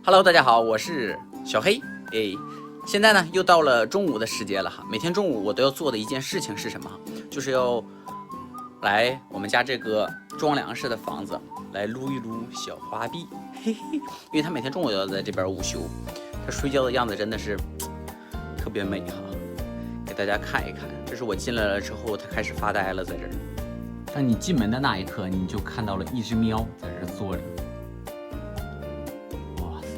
Hello， 大家好，我是小黑。现在呢又到了中午的时间了哈。每天中午我都要做的一件事情是什么？就是要来我们家这个装粮食的房子来撸一撸小花臂，嘿嘿，因为他每天中午都要在这边午休，他睡觉的样子真的是特别美哈。给大家看一看，这是我进来了之后，他开始发呆了，在这儿。当你进门的那一刻，你就看到了一只喵在这儿坐着。哇塞！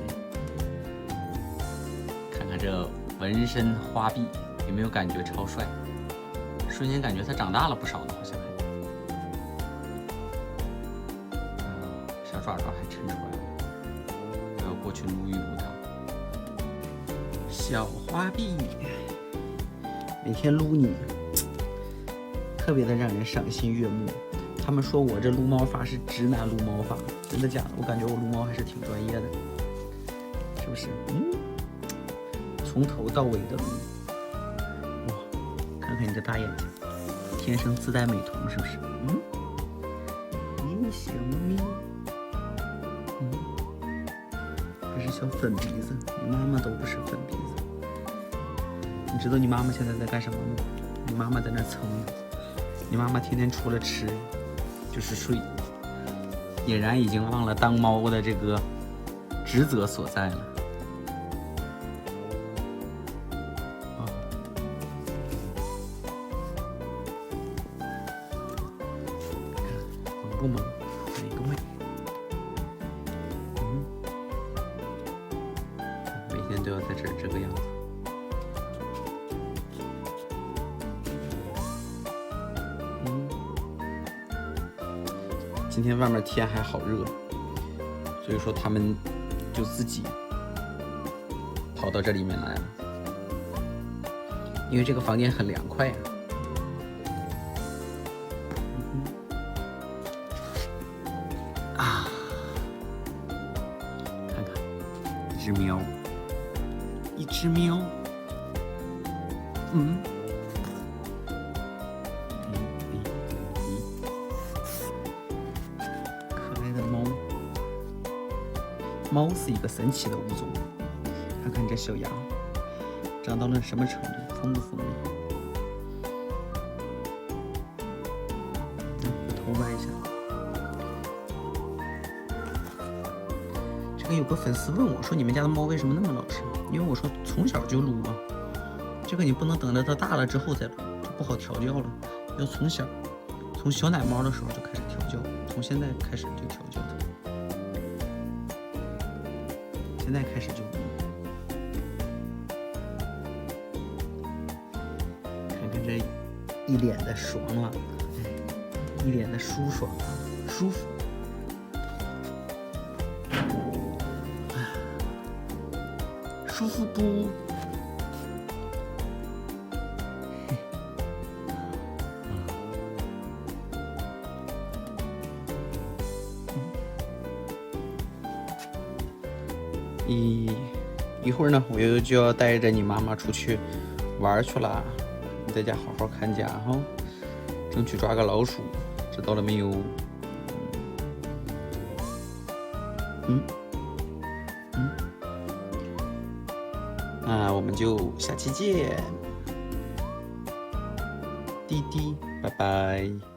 看看这纹身花臂，有没有感觉超帅？瞬间感觉他长大了不少呢，好像小爪爪还抻出来了。我要过去撸一撸它。小花臂，每天撸你。特别的让人赏心悦目。他们说我这撸猫法是直男撸猫法，真的假的？我感觉我撸猫还是挺专业的，是不是？从头到尾的撸。哇，看看你这大眼睛，天生自带美瞳，是不是？咦，小猫咪，这是小粉鼻子，你妈妈都不是粉鼻子。你知道你妈妈现在在干什么吗？你妈妈在那蹭你。你妈妈天天除了吃就是睡，俨然已经忘了当猫的这个职责所在了。萌不萌？美不美？每天都要在这儿这个样子。今天外面天还好热，所以说他们就自己跑到这里面来了，因为这个房间很凉快呀。看看一只喵，一只喵，猫是一个神奇的物种，看看这小牙长到了什么程度，锋不锋利？把头歪一下。这个有个粉丝问我说：“你们家的猫为什么那么老实？”因为我说从小就撸啊，这个你不能等到它大了之后再撸，就不好调教了。要从小奶猫的时候就开始调教，从现在开始就调教它。现在开始就看看这一脸的爽朗，一脸的舒爽啊，舒服。舒服不？一会儿呢，我就要带着你妈妈出去玩去了。你在家好好看家哈，争取抓个老鼠，知道了没有？那我们就下期见，滴滴，拜拜。